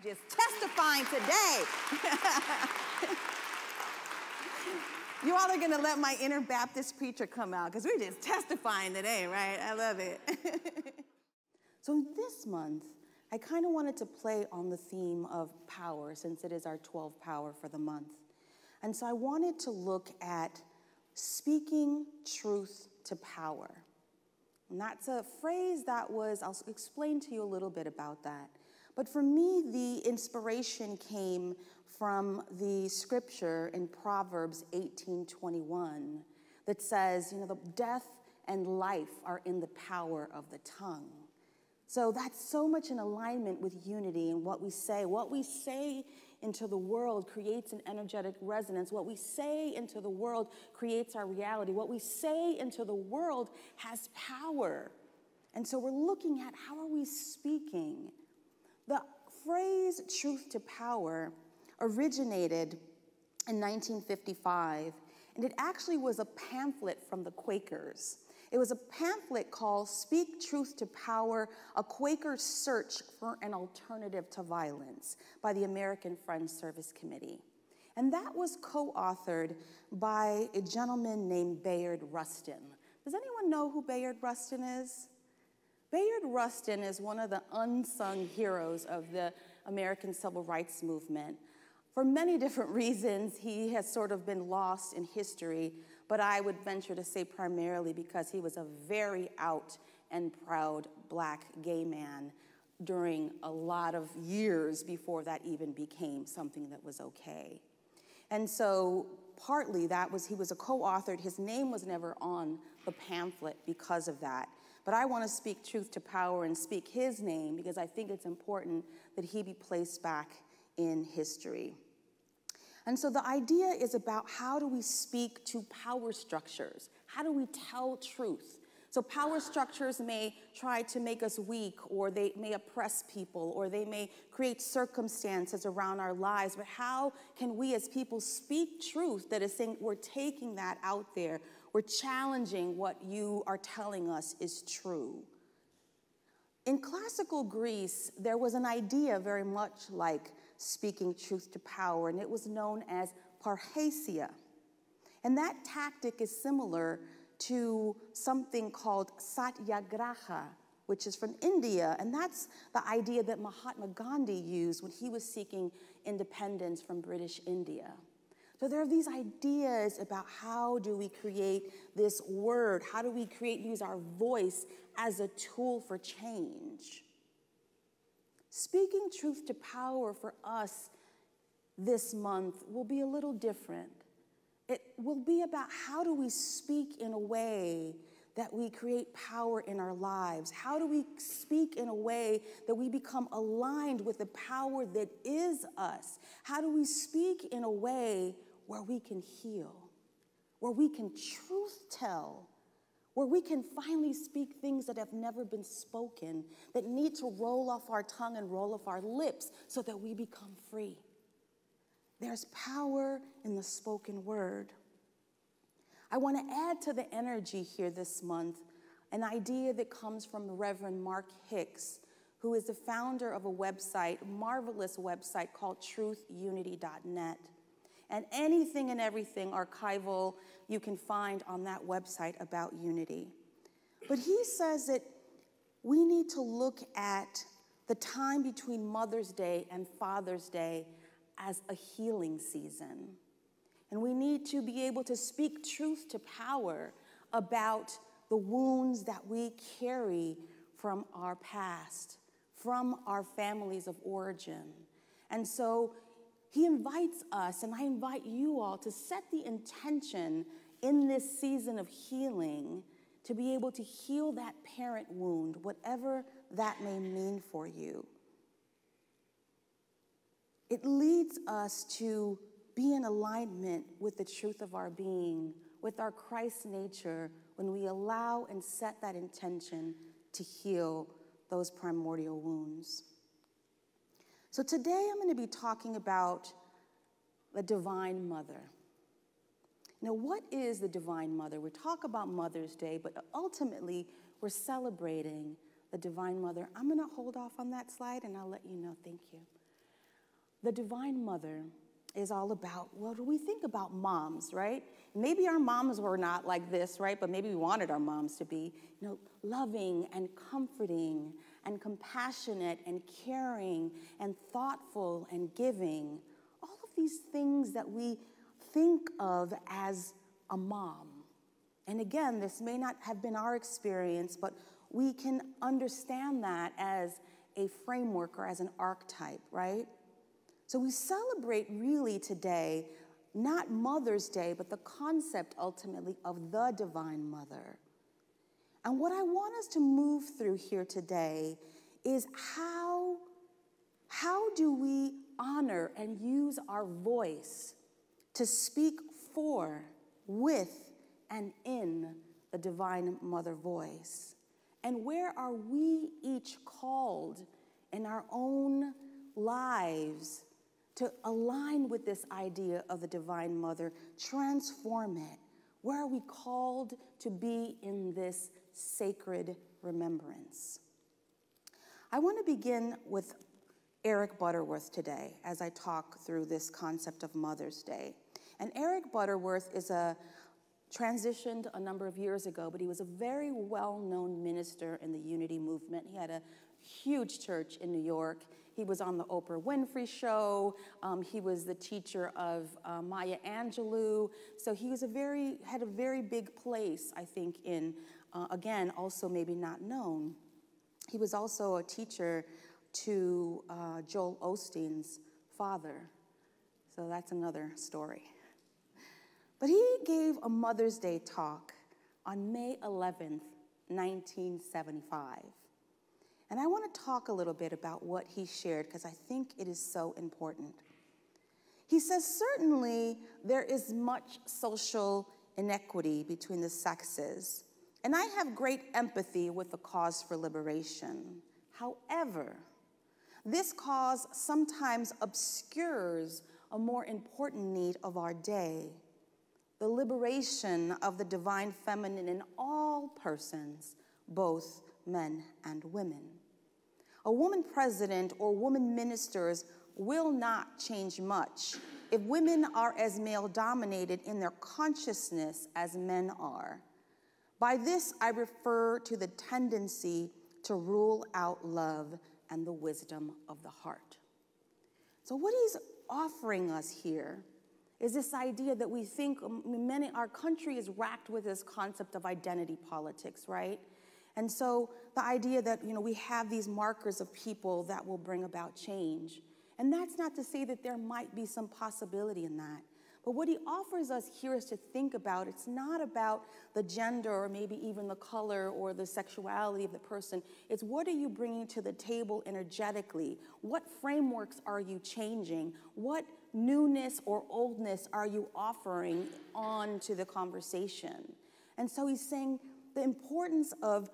just testifying today. You all are going to let my inner Baptist preacher come out because we're just testifying today, right? I love it. So this month, I kind of wanted to play on the theme of power since it is our 12 power for the month. And so I wanted to look at speaking truth to power. And that's a phrase that I'll explain to you a little bit about that. But for me, the inspiration came from the scripture in Proverbs 18:21 that says, the death and life are in the power of the tongue. So that's so much in alignment with unity and what we say. What we say into the world creates an energetic resonance. What we say into the world creates our reality. What we say into the world has power. And so we're looking at how are we speaking. The phrase truth to power originated in 1955, and it actually was a pamphlet from the Quakers. It was a pamphlet called Speak Truth to Power, A Quaker Search for an Alternative to Violence by the American Friends Service Committee. And that was co-authored by a gentleman named Bayard Rustin. Does anyone know who Bayard Rustin is? Bayard Rustin is one of the unsung heroes of the American Civil Rights Movement. For many different reasons, he has sort of been lost in history, but I would venture to say primarily because he was a very out and proud black gay man during a lot of years before that even became something that was okay. And so partly he was a co-author. His name was never on the pamphlet because of that. But I want to speak truth to power and speak his name because I think it's important that he be placed back in history. And so the idea is about how do we speak to power structures? How do we tell truth? So power structures may try to make us weak, or they may oppress people, or they may create circumstances around our lives. But how can we as people speak truth that is saying we're taking that out there? We're challenging what you are telling us is true. In classical Greece, there was an idea very much like speaking truth to power, and it was known as parrhesia. And that tactic is similar to something called satyagraha, which is from India, and that's the idea that Mahatma Gandhi used when he was seeking independence from British India. So there are these ideas about how do we create this word, how do we use our voice as a tool for change. Speaking truth to power for us this month will be a little different. It will be about how do we speak in a way that we create power in our lives? How do we speak in a way that we become aligned with the power that is us? How do we speak in a way where we can heal, where we can truth tell, where we can finally speak things that have never been spoken, that need to roll off our tongue and roll off our lips so that we become free. There's power in the spoken word. I want to add to the energy here this month an idea that comes from the Reverend Mark Hicks, who is the founder of a website, a marvelous website called truthunity.net. And anything and everything archival you can find on that website about unity. But he says that we need to look at the time between Mother's Day and Father's Day as a healing season. And we need to be able to speak truth to power about the wounds that we carry from our past, from our families of origin. And so he invites us, and I invite you all, to set the intention in this season of healing to be able to heal that parent wound, whatever that may mean for you. It leads us to be in alignment with the truth of our being, with our Christ nature, when we allow and set that intention to heal those primordial wounds. So today I'm going to be talking about the Divine Mother. Now, what is the Divine Mother? We talk about Mother's Day, but ultimately we're celebrating the Divine Mother. I'm going to hold off on that slide and I'll let you know. Thank you. The Divine Mother is all about, what do we think about moms, right? Maybe our moms were not like this, right? But maybe we wanted our moms to be, loving and comforting and compassionate and caring and thoughtful and giving. All of these things that we think of as a mom. And again, this may not have been our experience, but we can understand that as a framework or as an archetype, right? So we celebrate really today, not Mother's Day, but the concept ultimately of the Divine Mother. And what I want us to move through here today is how do we honor and use our voice to speak for, with, and in the Divine Mother voice? And where are we each called in our own lives to align with this idea of the Divine Mother, transform it? Where are we called to be in this sacred remembrance? I want to begin with Eric Butterworth today as I talk through this concept of Mother's Day. And Eric Butterworth transitioned a number of years ago, but he was a very well-known minister in the Unity movement. He had a huge church in New York. He was on the Oprah Winfrey Show. He was the teacher of Maya Angelou. So he was had a very big place, I think, in, again, also maybe not known. He was also a teacher to Joel Osteen's father. So that's another story. But he gave a Mother's Day talk on May 11th, 1975. And I want to talk a little bit about what he shared because I think it is so important. He says, certainly there is much social inequity between the sexes, and I have great empathy with the cause for liberation. However, this cause sometimes obscures a more important need of our day: the liberation of the divine feminine in all persons, both men and women. A woman president or woman ministers will not change much if women are as male-dominated in their consciousness as men are. By this, I refer to the tendency to rule out love and the wisdom of the heart. So what he's offering us here is this idea that we think our country is racked with this concept of identity politics, right? And so the idea that, we have these markers of people that will bring about change. And that's not to say that there might be some possibility in that. But what he offers us here is to think about, it's not about the gender or maybe even the color or the sexuality of the person. It's what are you bringing to the table energetically? What frameworks are you changing? What newness or oldness are you offering on to the conversation? And so he's saying the importance of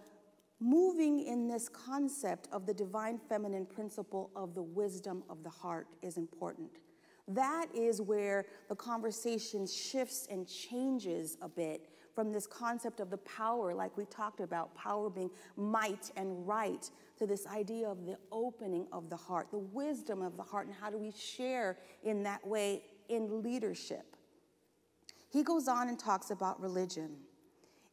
moving in this concept of the divine feminine principle of the wisdom of the heart is important. That is where the conversation shifts and changes a bit from this concept of the power, like we talked about, power being might and right, to this idea of the opening of the heart, the wisdom of the heart, and how do we share in that way in leadership. He goes on and talks about religion.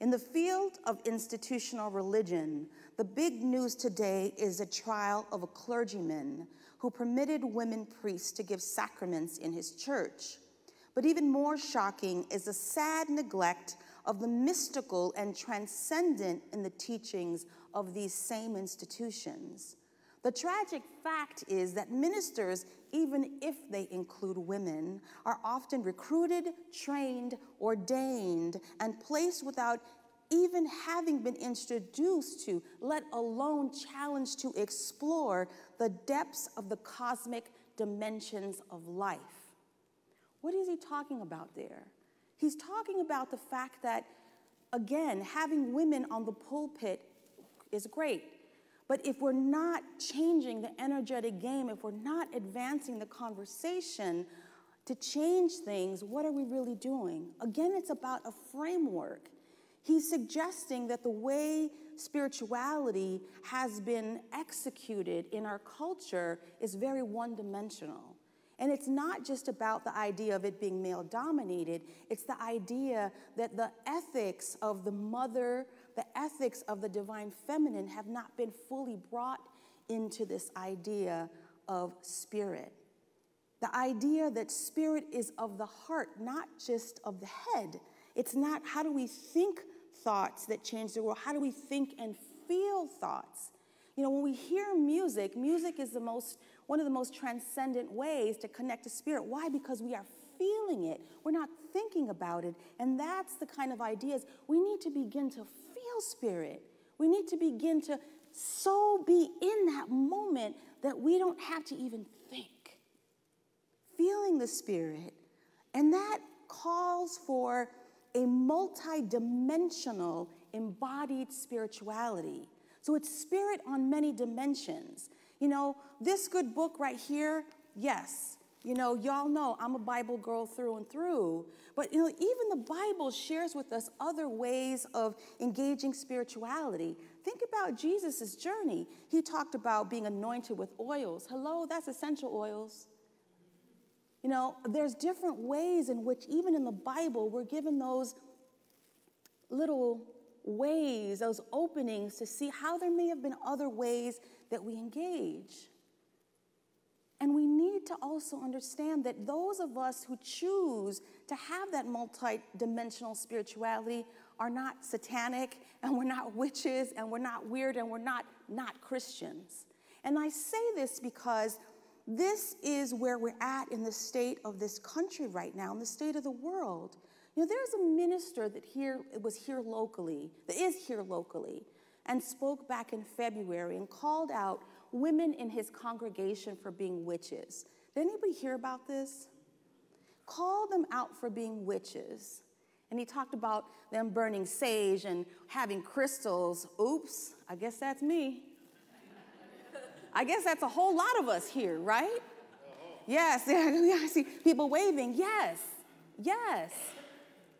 In the field of institutional religion, the big news today is the trial of a clergyman who permitted women priests to give sacraments in his church. But even more shocking is the sad neglect of the mystical and transcendent in the teachings of these same institutions. The tragic fact is that ministers, even if they include women, are often recruited, trained, ordained, and placed without even having been introduced to, let alone challenged to explore the depths of the cosmic dimensions of life. What is he talking about there? He's talking about the fact that, again, having women on the pulpit is great. But if we're not changing the energetic game, if we're not advancing the conversation to change things, what are we really doing? Again, it's about a framework. He's suggesting that the way spirituality has been executed in our culture is very one-dimensional. And it's not just about the idea of it being male-dominated. It's the idea that the ethics of the mother, the ethics of the divine feminine have not been fully brought into this idea of spirit. The idea that spirit is of the heart, not just of the head. It's not how do we think thoughts that change the world. How do we think and feel thoughts? You know, when we hear music, music is one of the most transcendent ways to connect to spirit. Why? Because we are feeling it. We're not thinking about it. And that's the kind of ideas we need to begin to feel spirit. We need to begin to so be in that moment that we don't have to even think. Feeling the spirit. And that calls for a multi-dimensional embodied spirituality. So it's spirit on many dimensions. You know, this good book right here, yes. You know, y'all know I'm a Bible girl through and through. But, you know, even the Bible shares with us other ways of engaging spirituality. Think about Jesus' journey. He talked about being anointed with oils. Hello, that's essential oils. You know, there's different ways in which even in the Bible we're given those little ways, those openings to see how there may have been other ways that we engage. And we need to also understand that those of us who choose to have that multi-dimensional spirituality are not satanic, and we're not witches, and we're not weird, and we're not Christians. And I say this because this is where we're at in the state of this country right now, in the state of the world. You know, there's a minister that is here locally, and spoke back in February and called out women in his congregation for being witches. Did anybody hear about this? Called them out for being witches. And he talked about them burning sage and having crystals. Oops, I guess that's me. I guess that's a whole lot of us here, right? Yes, I see people waving. Yes, yes.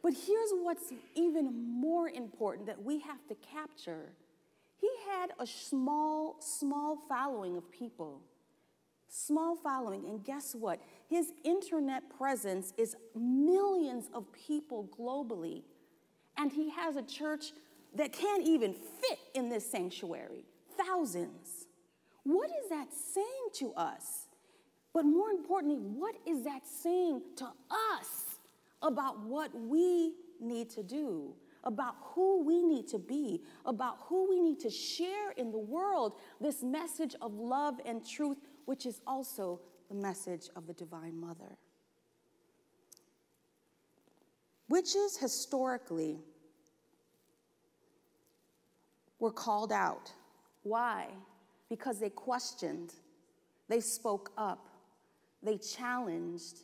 But here's what's even more important that we have to capture. He had a small following of people. Small following, and guess what? His internet presence is millions of people globally. And he has a church that can't even fit in this sanctuary. Thousands. What is that saying to us? But more importantly, what is that saying to us about what we need to do, about who we need to be, about who we need to share in the world this message of love and truth, which is also the message of the Divine Mother. Witches historically were called out. Why? Because they questioned, they spoke up, they challenged.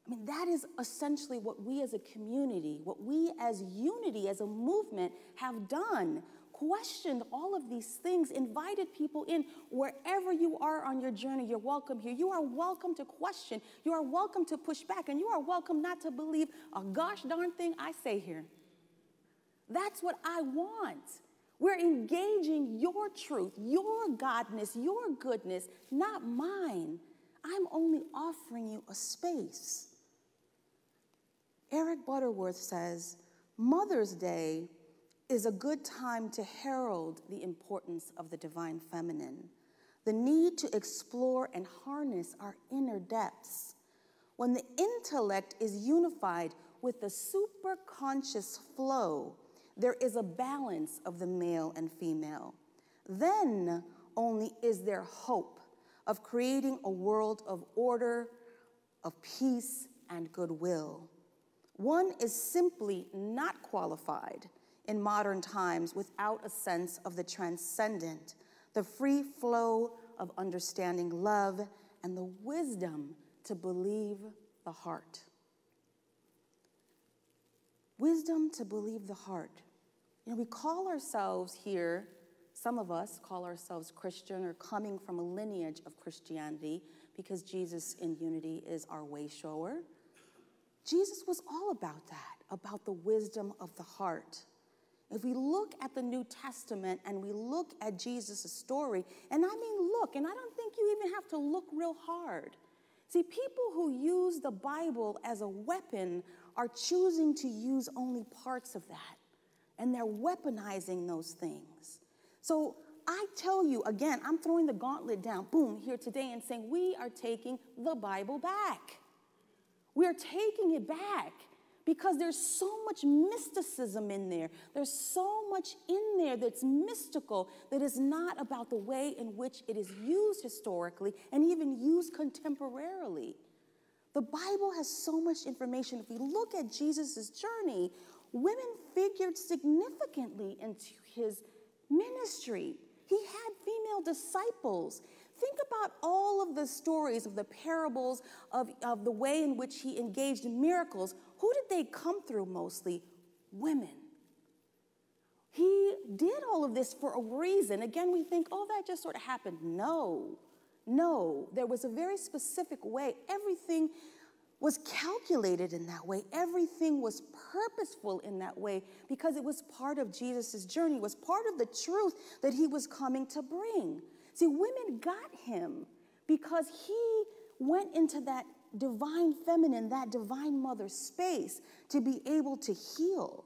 I mean, that is essentially what we as a community, what we as unity, as a movement have done. Questioned all of these things, invited people in. Wherever you are on your journey, you're welcome here. You are welcome to question. You are welcome to push back. And you are welcome not to believe a gosh darn thing I say here. That's what I want. We're engaging your truth, your godness, your goodness, not mine. I'm only offering you a space. Eric Butterworth says, Mother's Day is a good time to herald the importance of the divine feminine, the need to explore and harness our inner depths. When the intellect is unified with the superconscious flow, there is a balance of the male and female. Then only is there hope of creating a world of order, of peace, and goodwill. One is simply not qualified in modern times without a sense of the transcendent, the free flow of understanding love, and the wisdom to believe the heart. Wisdom to believe the heart. You know, we call ourselves here, some of us call ourselves Christian or coming from a lineage of Christianity because Jesus in unity is our way shower. Jesus was all about that, about the wisdom of the heart. If we look at the New Testament and we look at Jesus' story, and I mean look, and I don't think you even have to look real hard. See, people who use the Bible as a weapon are choosing to use only parts of that, and they're weaponizing those things. So I tell you, again, I'm throwing the gauntlet down, boom, here today and saying we are taking the Bible back. We are taking it back because there's so much mysticism in there. There's so much in there that's mystical that is not about the way in which it is used historically and even used contemporarily. The Bible has so much information. If we look at Jesus' journey, women figured significantly into his ministry. He had female disciples. Think about all of the stories of the parables of the way in which he engaged in miracles. Who did they come through mostly? Women. He did all of this for a reason. Again, we think, oh, that just sort of happened. No, there was a very specific way. Everything was calculated in that way. Everything was purposeful in that way because it was part of Jesus' journey. It was part of the truth that he was coming to bring. See, women got him because he went into that divine feminine, that divine mother space to be able to heal.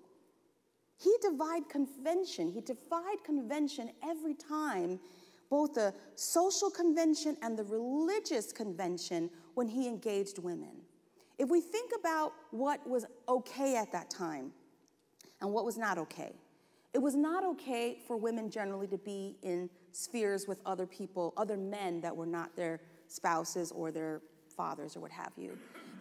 He defied convention. He defied convention every time, both the social convention and the religious convention, when he engaged women. If we think about what was okay at that time and what was not okay, it was not okay for women generally to be in spheres with other people, other men that were not their spouses or their fathers or what have you.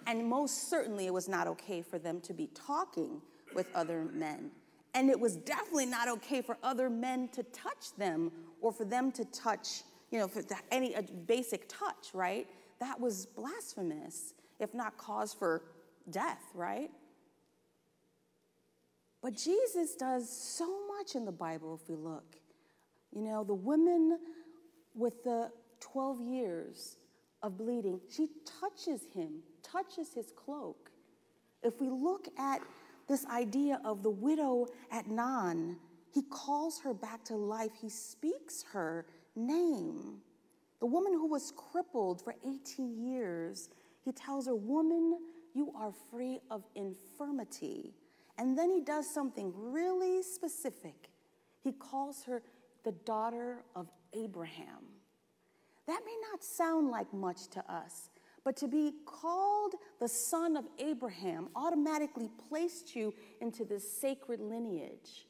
And most certainly it was not okay for them to be talking with other men. And it was definitely not okay for other men to touch them or for them to touch, for any basic touch, right? That was blasphemous, if not cause for death, right? But Jesus does so much in the Bible if we look. The woman with the 12 years of bleeding, she touches him, touches his cloak. If we look at this idea of the widow at Nan, he calls her back to life. He speaks her name. The woman who was crippled for 18 years, he tells her, woman, you are free of infirmity. And then he does something really specific. He calls her the daughter of Abraham. That may not sound like much to us, but to be called the son of Abraham automatically placed you into this sacred lineage.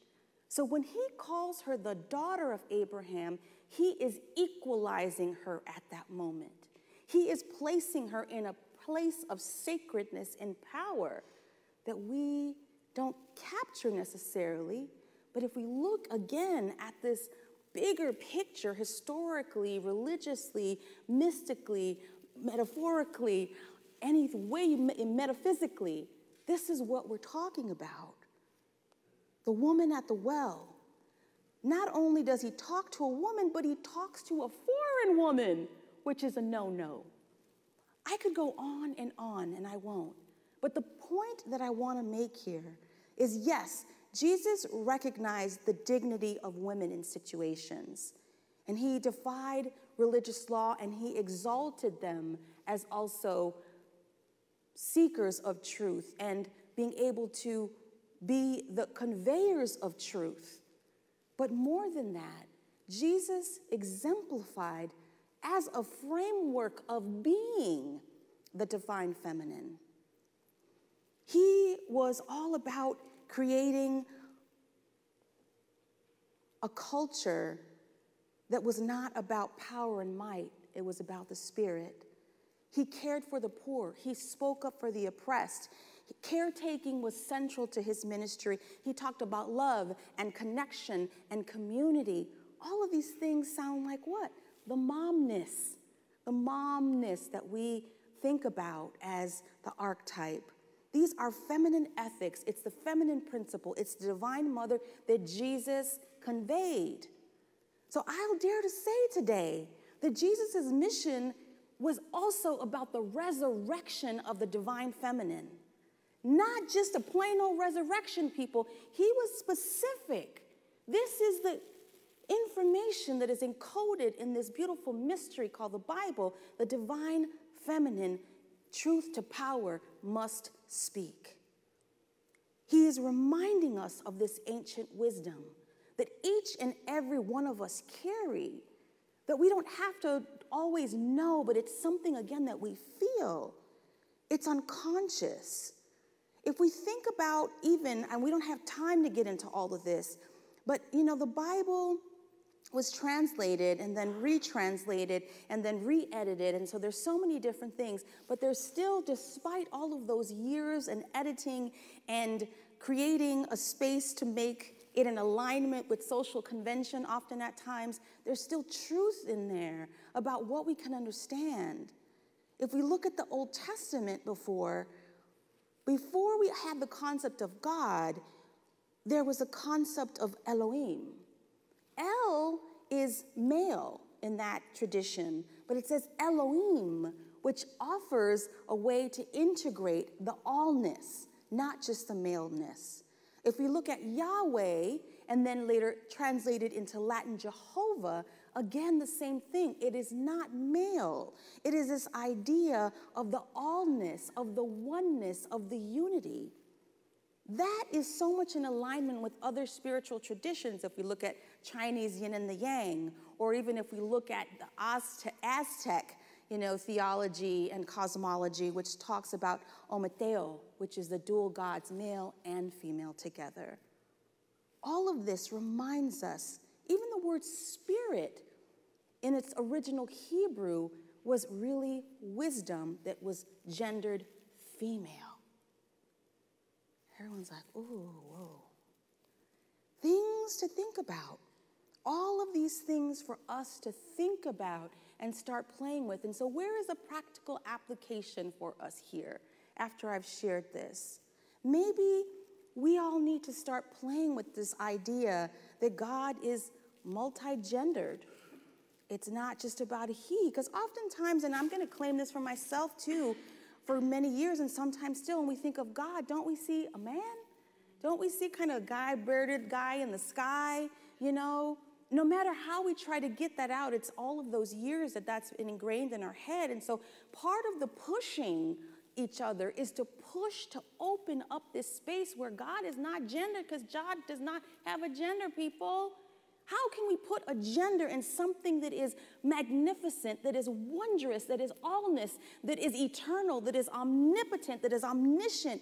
So when he calls her the daughter of Abraham, he is equalizing her at that moment. He is placing her in a place of sacredness and power that we don't capture necessarily. But if we look again at this bigger picture, historically, religiously, mystically, metaphorically, any way, metaphysically, this is what we're talking about. The woman at the well. Not only does he talk to a woman, but he talks to a foreign woman, which is a no-no. I could go on, and I won't. But the point that I want to make here is, yes, Jesus recognized the dignity of women in situations, and he defied religious law, and he exalted them as also seekers of truth and being able to be the conveyors of truth. But more than that, Jesus exemplified as a framework of being the divine feminine. He was all about creating a culture that was not about power and might. It was about the spirit. He cared for the poor. He spoke up for the oppressed. Caretaking was central to his ministry. He talked about love and connection and community. All of these things sound like what? The momness that we think about as the archetype. These are feminine ethics. It's the feminine principle. It's the divine mother that Jesus conveyed. So I'll dare to say today that Jesus' mission was also about the resurrection of the divine feminine. Not just a plain old resurrection, people. He was specific. This is the information that is encoded in this beautiful mystery called the Bible, the divine feminine, truth to power must speak. He is reminding us of this ancient wisdom that each and every one of us carry, that we don't have to always know, but it's something, again, that we feel. It's unconscious. If we think about even, and we don't have time to get into all of this, but the Bible was translated and then retranslated and then re-edited, and so there's so many different things, but there's still, despite all of those years and editing and creating a space to make it in alignment with social convention often at times, there's still truth in there about what we can understand. If we look at the Old Testament before we had the concept of God, there was a concept of Elohim. El is male in that tradition, but it says Elohim, which offers a way to integrate the allness, not just the maleness. If we look at Yahweh and then later translated into Latin Jehovah, again, the same thing. It is not male. It is this idea of the allness, of the oneness, of the unity. That is so much in alignment with other spiritual traditions. If we look at Chinese yin and the yang, or even if we look at the Aztec, theology and cosmology, which talks about Ometeo, which is the dual gods, male and female together. All of this reminds us, even the word spirit in its original Hebrew was really wisdom that was gendered female. Everyone's like, ooh, whoa. Things to think about. All of these things for us to think about and start playing with. And so where is a practical application for us here after I've shared this? Maybe we all need to start playing with this idea that God is multi-gendered. It's not just about a he, because oftentimes, and I'm going to claim this for myself too, for many years and sometimes still, when we think of God, don't we see a man? Don't we see kind of a bearded guy in the sky, No matter how we try to get that out, it's all of those years that's ingrained in our head. And so part of the pushing each other is to push to open up this space where God is not gendered, because God does not have a gender, people. How can we put a gender in something that is magnificent, that is wondrous, that is allness, that is eternal, that is omnipotent, that is omniscient?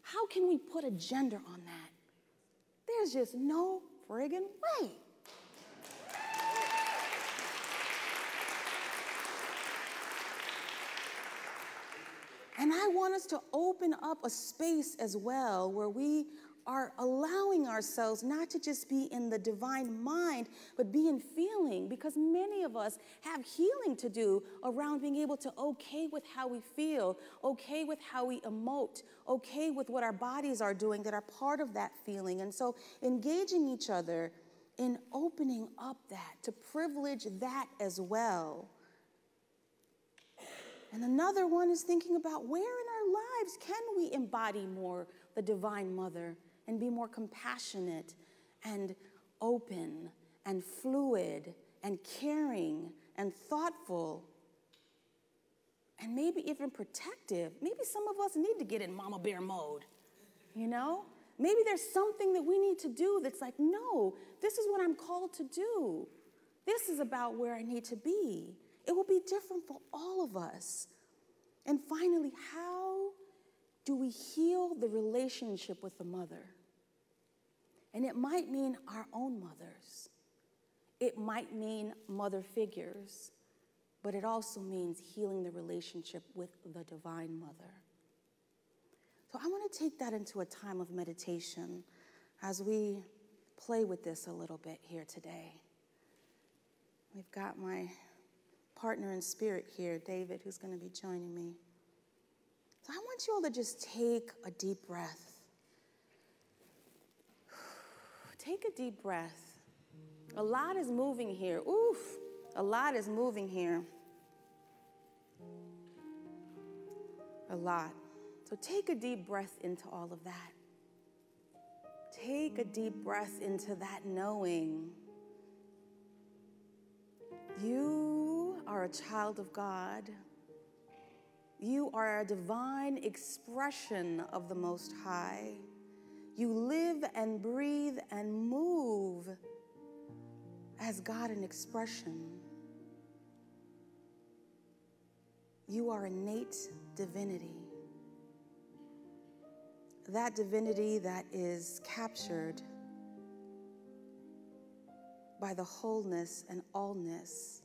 How can we put a gender on that? There's just no friggin' way. And I want us to open up a space as well where we are allowing ourselves not to just be in the divine mind, but be in feeling, because many of us have healing to do around being able to okay with how we feel, okay with how we emote, okay with what our bodies are doing that are part of that feeling. And so engaging each other in opening up that, to privilege that as well. And another one is thinking about where in our lives can we embody more the Divine Mother and be more compassionate and open and fluid and caring and thoughtful and maybe even protective. Maybe some of us need to get in mama bear mode, Maybe there's something that we need to do that's like, no, this is what I'm called to do. This is about where I need to be. It will be different for all of us. And finally, how do we heal the relationship with the mother? And it might mean our own mothers. It might mean mother figures, but it also means healing the relationship with the Divine Mother. So I want to take that into a time of meditation as we play with this a little bit here today. We've got my partner in spirit here, David, who's going to be joining me. So I want you all to just take a deep breath. Take a deep breath. A lot is moving here. Oof, a lot is moving here. A lot. So take a deep breath into all of that. Take a deep breath into that knowing. You are a child of God. You are a divine expression of the Most High. You live and breathe and move as God in expression. You are innate divinity. That divinity that is captured by the wholeness and allness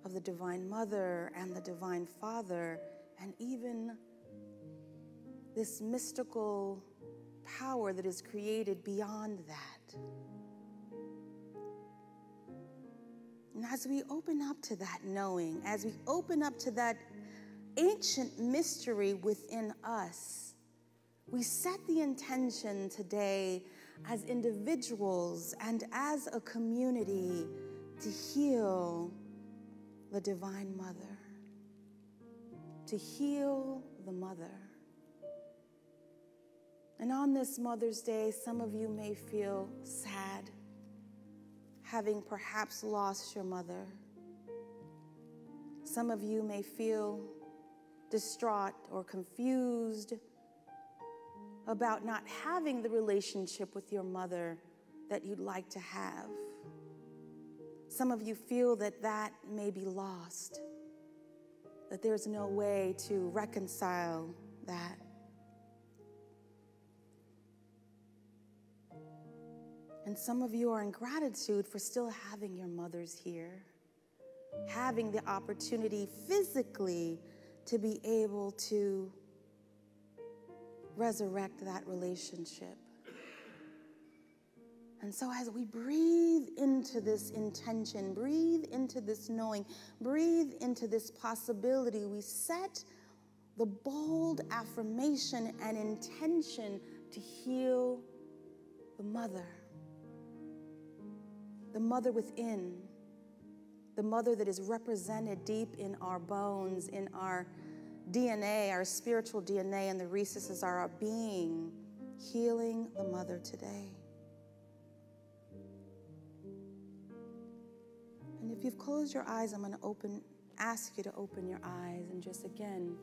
of the Divine Mother and the Divine Father, and even this mystical power that is created beyond that. And as we open up to that knowing, as we open up to that ancient mystery within us, we set the intention today as individuals and as a community to heal the Divine Mother, to heal the Mother. And on this Mother's Day, some of you may feel sad, having perhaps lost your mother. Some of you may feel distraught or confused about not having the relationship with your mother that you'd like to have. Some of you feel that that may be lost, that there's no way to reconcile that. And some of you are in gratitude for still having your mothers here, having the opportunity physically to be able to resurrect that relationship. And so as we breathe into this intention, breathe into this knowing, breathe into this possibility, we set the bold affirmation and intention to heal the mother within, the mother that is represented deep in our bones, in our DNA, our spiritual DNA, and the recesses of our being, healing the mother today. And if you've closed your eyes, I'm going to ask you to open your eyes and just again,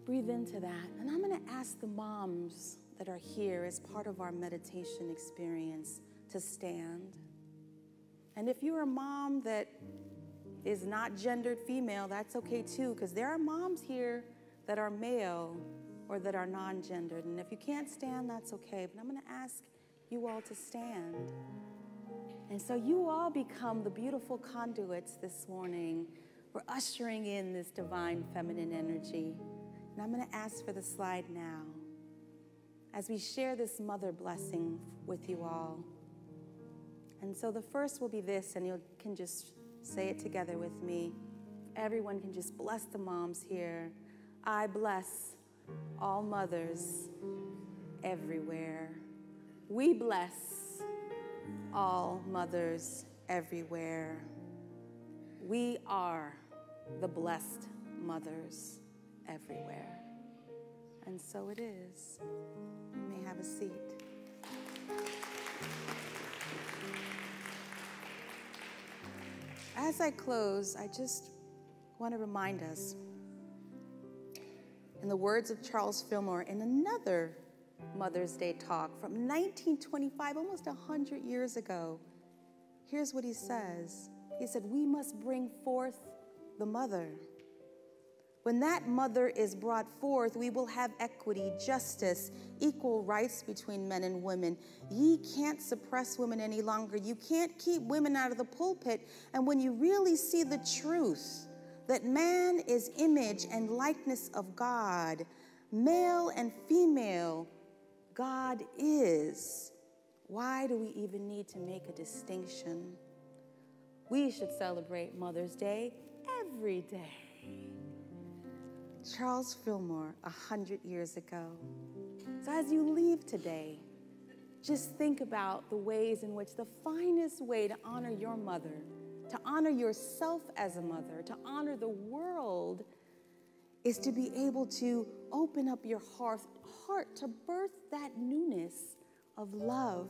breathe into that. And I'm going to ask the moms that are here as part of our meditation experience to stand. And if you're a mom that is not gendered female, that's okay too, because there are moms here that are male or that are non-gendered. And if you can't stand, that's okay. But I'm going to ask you all to stand. And so you all become the beautiful conduits this morning. We're ushering in this divine feminine energy. And I'm going to ask for the slide now as we share this mother blessing with you all. And so the first will be this, and you can just say it together with me. Everyone can just bless the moms here. I bless all mothers everywhere. We bless all mothers everywhere. We are the blessed mothers everywhere. And so it is. You may have a seat. As I close, I just want to remind us, in the words of Charles Fillmore, in another Mother's Day talk from 1925, almost 100 years ago, here's what he says. He said, we must bring forth the mother. When that mother is brought forth, we will have equity, justice, equal rights between men and women. Ye can't suppress women any longer. You can't keep women out of the pulpit. And when you really see the truth that man is image and likeness of God, male and female, God is, why do we even need to make a distinction? We should celebrate Mother's Day every day. Charles Fillmore, 100 years ago. So as you leave today, just think about the ways in which the finest way to honor your mother, to honor yourself as a mother, to honor the world, is to be able to open up your heart to birth that newness of love,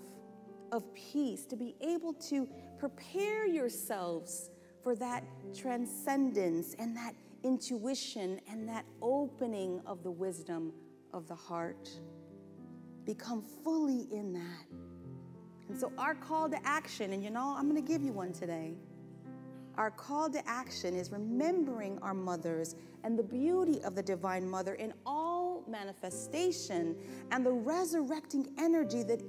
of peace, to be able to prepare yourselves for that transcendence and that intuition and that opening of the wisdom of the heart. Become fully in that. And so our call to action, and I'm going to give you one today. Our call to action is remembering our mothers and the beauty of the Divine Mother in all manifestation and the resurrecting energy that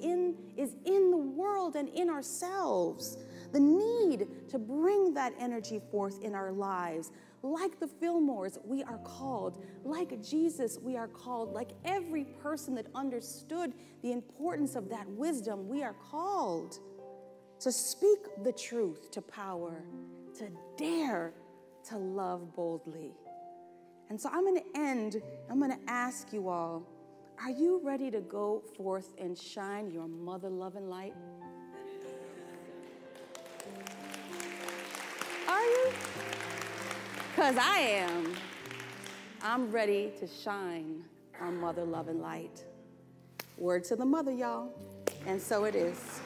is in the world and in ourselves. The need to bring that energy forth in our lives. Like the Fillmores, we are called. Like Jesus, we are called. Like every person that understood the importance of that wisdom, we are called to speak the truth to power, to dare to love boldly. And so I'm going to ask you all, are you ready to go forth and shine your mother-loving light? Are you? Because I am. I'm ready to shine our mother-loving light. Word to the mother, y'all. And so it is.